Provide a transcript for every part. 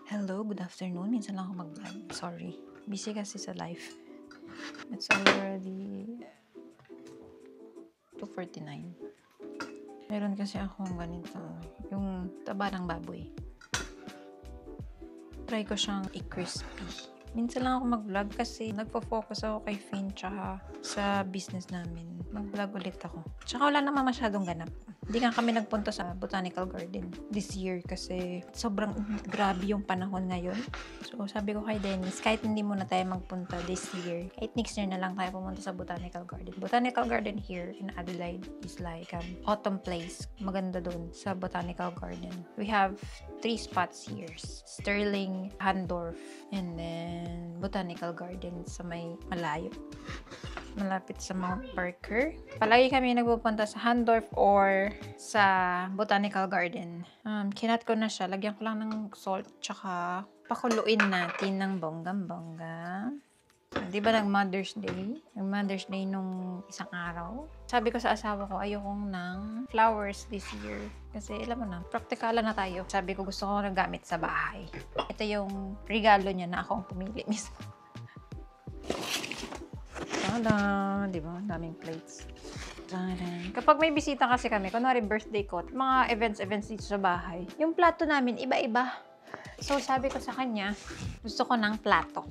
Hello, good afternoon. Minsan lang ako mag-vlog. Sorry. Busy kasi sa life. It's already 2:49. Meron kasi akong ganito. Yung taba ng baboy. Try ko siyang i-crispy. Minsan lang ako mag-vlog kasi nagpo-focus ako kay Finn tsaka sa business namin. Mag-vlog ulit ako. Tsaka wala naman masyadong ganap. Hindi nga kami nagpunta sa Botanical Garden this year kasi sobrang grabe yung panahon ngayon. So, sabi ko kay Dennis, kahit hindi muna tayo magpunta this year, kahit next year na lang tayo pumunta sa Botanical Garden. Botanical Garden here in Adelaide is like autumn place. Maganda dun sa Botanical Garden. We have 3 spots here. Sterling, Handorf, and then Botanical Garden sa may malayo. Malapit sa Mount Parker. Palagi kami nagpupunta sa Handorf or sa Botanical Garden. Kinat ko na siya. Lagyan ko lang ng salt tsaka pakuluin natin ng bonggang-bongga. Di ba nag-Mother's Day? Nag-Mother's Day nung isang araw. Sabi ko sa asawa ko, ayokong ng flowers this year. Kasi alam mo na, praktikalan na tayo. Sabi ko gusto ko nagamit sa bahay. Ito yung regalo niya na ako ang pumili mismo. Tada! Di ba? Daming plates. Tada. Kapag may bisita kasi kami, kunwari birthday ko, mga events dito sa bahay, yung plato namin, iba-iba. So, sabi ko sa kanya, gusto ko ng plato.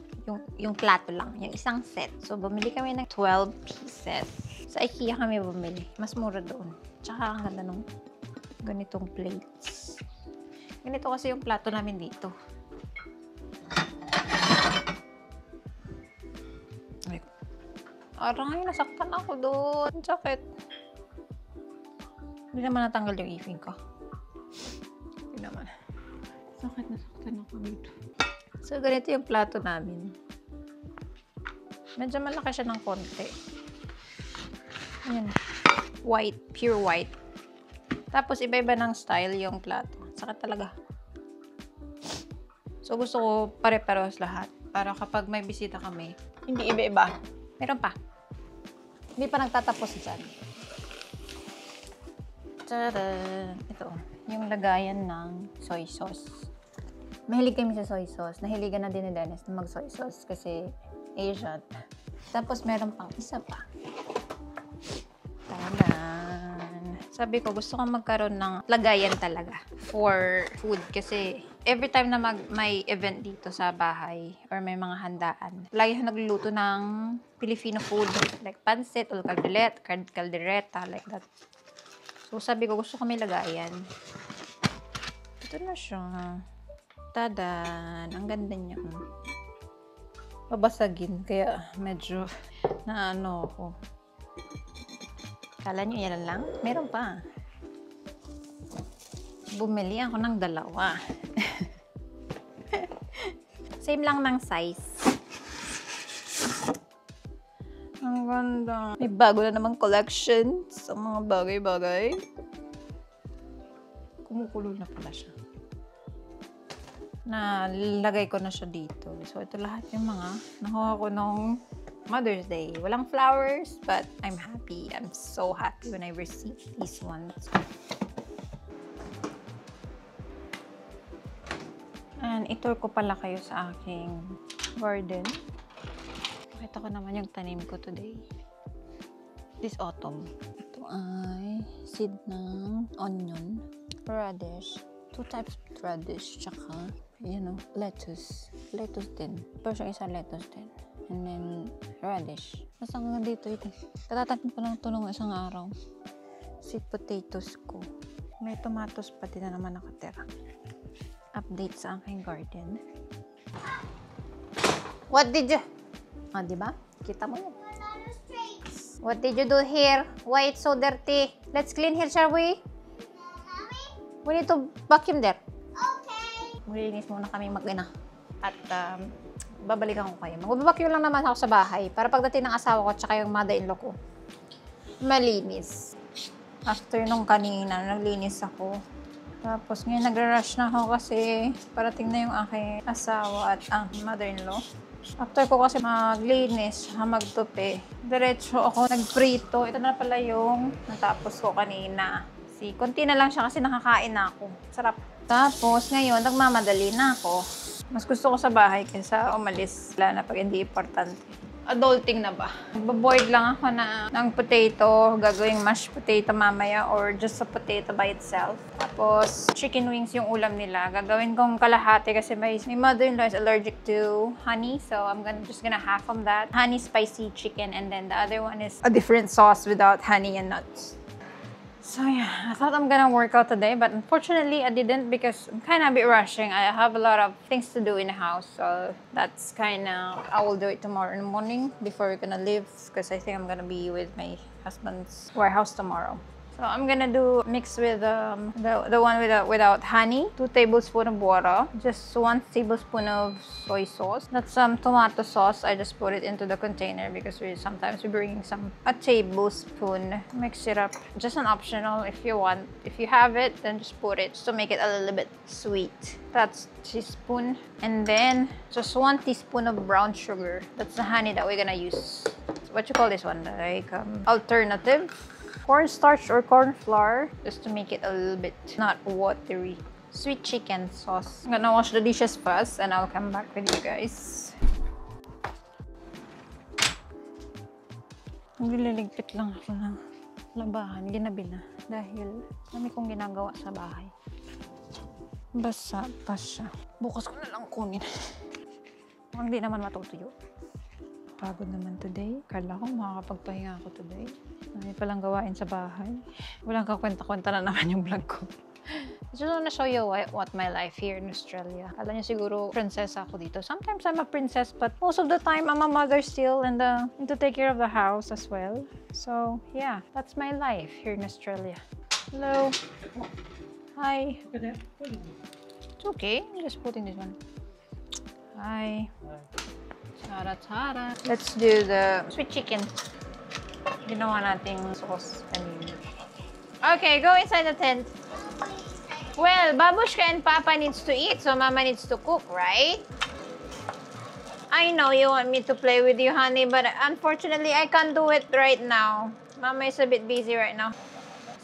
Yung plato lang, yung isang set. So, bumili kami ng 12 pieces. Sa IKEA kami bumili. Mas mura doon. Tsaka ang ganda nung ganitong plates. Ganito kasi yung plato namin dito. Aray, nasaktan ako doon. Sakit. Hindi naman natanggal yung ipin ko. Hindi naman. Sakit, nasaktan ako dito. So, ganito yung plato namin. Medyo malaki siya ng konti. Ayan. White. Pure white. Tapos, iba-iba ng style yung plato. Sakit talaga. So, gusto ko pare-paros lahat. Para kapag may bisita kami, hindi iba-iba. Meron pa. Hindi pa nagtatapos dyan. Tada! Ito, yung lagayan ng soy sauce. Mahilig kami sa soy sauce. Nahiligan na din ni Dennis na mag-soy sauce kasi Asian. Tapos meron pang isa pa. Tadan! Sabi ko, gusto kong magkaroon ng lagayan talaga for food kasi every time na may event dito sa bahay or may mga handaan, lagi ako nagluluto ng Filipino food like pancit or caldereta, like that. So, sabi ko, gusto ko may lagayan. Ito na siya. Tadan! Ang ganda niya. Babasagin, kaya medyo naano ako. Kala nyo yan lang? Meron pa. Bumili ako ng 2. Same lang ng size. Ang ganda. May bago na namang collection sa mga bagay-bagay. Kumukulo na pala siya. Nalagay ko na siya dito. So, ito lahat yung mga nakuha ko nung Mother's Day. Walang flowers, but I'm happy. I'm so happy when I received these ones. And itour ko pala kayo sa aking garden. Pakita ko naman yung tanim ko today. This autumn. Ito ay seed ng onion, radish, 2 types of radish, tsaka, lettuce. Lettuce din. Pero siya isa lettuce din. And then, radish. Basta hanggang dito ito. Katatanim ko lang ito nung isang araw. Sweet potatoes ko. May tomatoes pa din na naman nakatira. Update sa aking garden. What did you... diba? Kita mo yun. What did you do here? Why it's so dirty? Let's clean here, shall we? We need to vacuum there. Okay. Maglinis muna kami mag-ina. At, babalikan ko kayo. Mag-vacuum lang naman ako sa bahay para pagdating ng asawa ko at saka yung mother-in-law ko, malinis. After nung kanina, naglinis ako. Tapos ngayon nagra-rush na ako kasi parating na yung aking asawa at ang mother-in-law. After ko kasi maglinis, magtupi, diretso ako nagprito. Ito na pala yung natapos ko kanina. Konti na lang siya kasi nakakain na ako. Sarap. Tapos ngayon, nagmamadali na ako. Mas gusto ko sa bahay kaysa umalis. Lalo na pag hindi importante. Adulting na ba? Magbaboil lang ako ng potato. Gagawing mashed potato mamaya or just a potato by itself. Tapos, chicken wings yung ulam nila. Gagawin kong kalahati kasi my mother-in-law is allergic to honey. So, I'm just gonna half of that. Honey spicy chicken and then the other one is a different sauce without honey and nuts. So yeah, I thought I'm gonna work out today, but unfortunately I didn't because I'm kind of a bit rushing. I have a lot of things to do in the house, so that's kind of, I will do it tomorrow in the morning before we're gonna leave because I think I'm gonna be with my husband's warehouse tomorrow. So I'm gonna do mix with the one without honey, 2 tablespoons of water, just 1 tablespoon of soy sauce. That's some tomato sauce. I just put it into the container because sometimes we bring a tablespoon. Mix it up. Just an optional if you want. If you have it, then just put it just to make it a little bit sweet. That's teaspoon, and then just 1 teaspoon of brown sugar. That's the honey that we're gonna use. What you call this one? Like alternative. Cornstarch or corn flour just to make it a little bit not watery. Sweet chicken sauce. I'm gonna wash the dishes first and I'll come back with you guys. Nililigpit lang ako ng labahan. Ginabi na dahil dami kong ginagawa sa bahay. Basa pa siya. Bukas ko na lang kunin. Hindi naman matutuyo. Pagod naman today. Kala ko makakapagpahinga ako today. May palang gawain sa bahay. Walang kakwenta-kwenta na naman yung vlog ko. I just wanna show you what my life here in Australia. Kala niyo siguro prinsesa ako dito. Sometimes I'm a princess, but most of the time I'm a mother still and to take care of the house as well. So yeah, that's my life here in Australia. Hello. Hi. It's okay. I'm just putting this one. Hi. Tara, tara. Let's do the sweet chicken. Ginawa nating sauce kanina. Okay, go inside the tent. Well, Babushka and Papa needs to eat, so Mama needs to cook, right? I know you want me to play with you, honey, but unfortunately, I can't do it right now. Mama is a bit busy right now.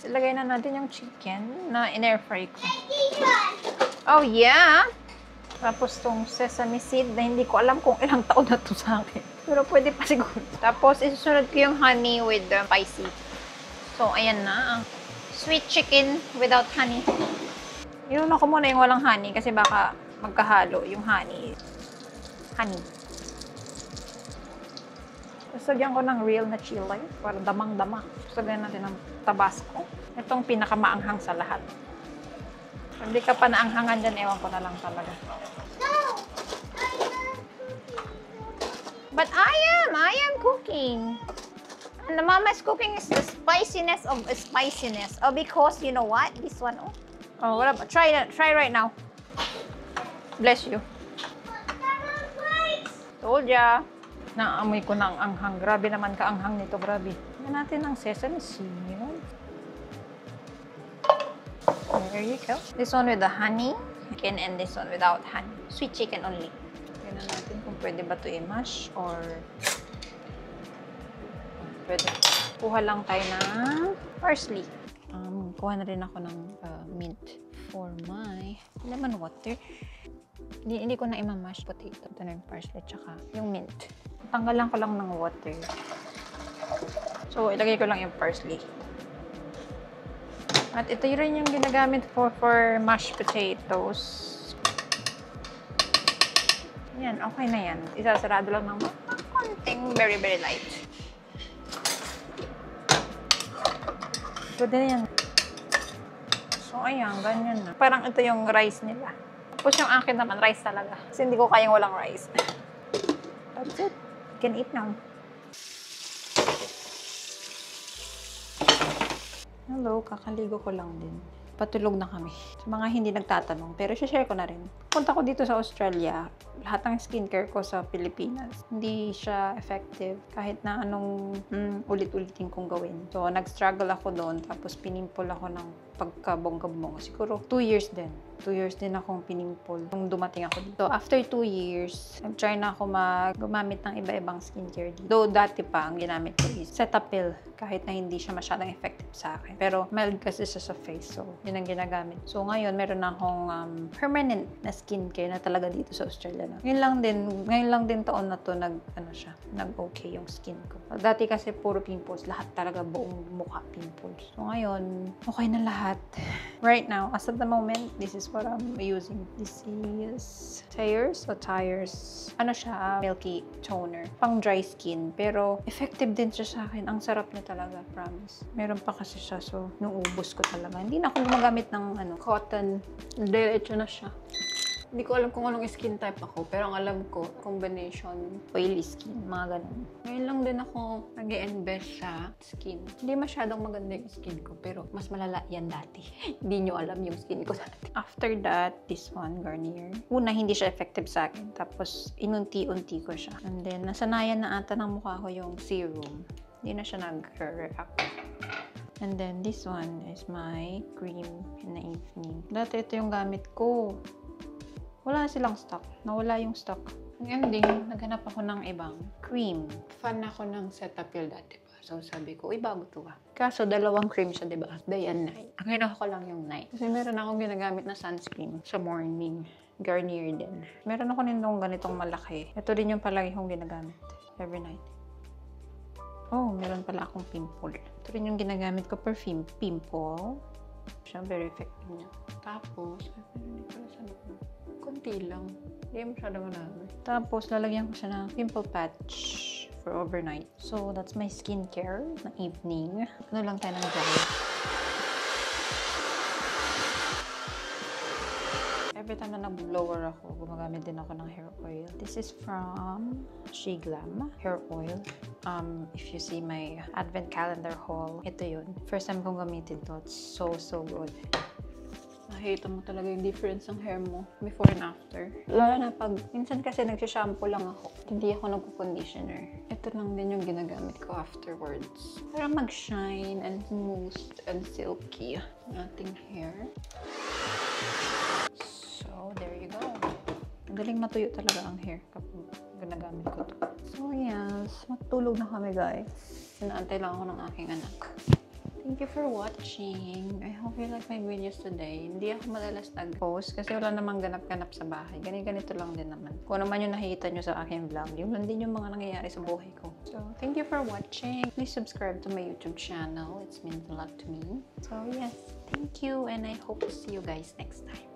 So, lagay na natin yung chicken na in-air fry ko. Oh, yeah? Tapos tong sesame seed na hindi ko alam kung ilang taon na to sa akin. Pero pwede pa siguro. Tapos isusunod ko yung honey with the spicy. So, ayan na. Sweet chicken without honey. Inuna ko muna yung walang honey kasi baka magkahalo yung honey. Honey. Sasagyan ko ng real na chili para damang-dama. Sasagyan natin ng tabasco. Itong pinakamaanghang sa lahat. Hindi ka pa naanghangan dyan, ewan ko na lang talaga. But I am cooking. And the mama's cooking is the spiciness of a spiciness. Oh, because you know what? This one, oh. Oh, what about? Try right now. Bless you. Told ya. Naamoy ko ng anghang. Grabe naman ka-anghang nito, grabe. Tignan natin ang sesame seed. There you go. This one with the honey chicken and this one without honey. Sweet chicken only. Tignan natin kung pwede ba ito i-mash or pwede. Kuha lang tayo ng parsley. Kuha na rin ako ng mint for my lemon water. Hindi ko na i-mash potato. Ito na yung parsley tsaka yung mint. Tanggalan ko lang ng water. So, ilagay ko lang yung parsley. At ito rin yung ginagamit for mashed potatoes. Yan, okay na yan. Isasarado lang ng konting very, very light. Pwede na yan. So, ayan, ganyan na. Parang ito yung rice nila. Tapos yung akin naman, rice talaga. Kasi hindi ko kayang walang rice. That's it. You can eat now. Hello, kakaligo ko lang din. Patulog na kami. Sa mga hindi nagtatanong, pero share ko na rin. Punta ko dito sa Australia, lahat ng skincare ko sa Pilipinas, hindi siya effective kahit na anong ulit-ulitin kong gawin. So, nag-struggle ako doon, tapos pinimpol ako ng pagkabongga-bongga. Siguro 2 years din. 2 years din akong pinimpol nung dumating ako dito. So, after 2 years, nag-try na ako gumamit ng iba-ibang skincare dito. Though dati pa, ang ginamit ko is Cetaphil, kahit na hindi siya masyadong effective sa akin. Pero mild kasi siya sa face, so yun ang ginagamit. So, ngayon, meron na akong permanent na skincare na talaga dito sa Australia na. Ngayon lang din taon na to nag-okay yung skin ko. Dati kasi puro pimples, lahat talaga buong mukha pimples. So, ngayon, okay na lahat. Right now, as of the moment, this is what I'm using. This is Tires. Ano siya, milky toner. Pang dry skin. Pero, effective din siya sa akin. Ang sarap niya talaga, promise. Meron pa kasi siya, so, nung ubos ko talaga. Hindi na ako gumagamit ng cotton. Diretso na siya. Hindi ko alam kung anong skin type ako, pero ang alam ko, combination oily skin, mga ganun. Ngayon lang din ako nag-invest sa skin. Hindi masyadong maganda yung skin ko, pero mas malala yan dati. Hindi nyo alam yung skin ko dati. After that, this one, Garnier. Una, hindi siya effective sa akin. Tapos, inunti-unti ko siya. And then, nasanayan na ata ng mukha ko yung serum. Hindi na siya nag-react. And then, this one is my cream in the evening. Dati ito yung gamit ko. Wala silang stock. Nawala yung stock. Ang ending, naghanap ako ng ibang cream. Fan ako ng Cetaphil dati pa. So, sabi ko, bago to ah. Kaso, dalawang cream siya, diba? Day and night. Ang kinuha ko lang yung night. Kasi meron akong ginagamit na sunscreen sa morning. Garnier din. Meron ako nitong ganitong malaki. Ito din yung palagi kong ginagamit. Every night. Oh, meron pala akong pimple. Ito rin yung ginagamit ko perfume. Pimple. Siya, very effective niya. Tapos, hindi pala sa loob. Konti lang. Hindi masyado marami. Tapos, lalagyan ko siya ng pimple patch for overnight. So, that's my skincare na evening. Ano lang tayo ng dry. Every time na nag-blower ako, gumagamit din ako ng hair oil. This is from Sheglam hair oil. If you see my advent calendar haul, ito yun. First time kong gamitin to. It's so good. Nakita mo talaga yung difference ng hair mo before and after. Lalo na pag, minsan kasi nagsha-shampoo lang ako. Hindi ako nagpo-conditioner. Ito lang din yung ginagamit ko afterwards. Para mag-shine and smooth and silky ang ating hair. So, there you go. Magaling matuyo talaga ang hair kapag ginagamit ko to. So, yes. Matulog na kami, guys. Inaantay lang ako ng aking anak. Thank you for watching. I hope you like my videos today. Hindi ako madalas nag-post kasi wala namang ganap-ganap sa bahay. Ganito lang din naman. Kung ano man yung nakikita nyo sa aking vlog, yun lang din yung mga nangyayari sa buhay ko. So, thank you for watching. Please subscribe to my YouTube channel. It means a lot to me. So, yes. Thank you and I hope to see you guys next time.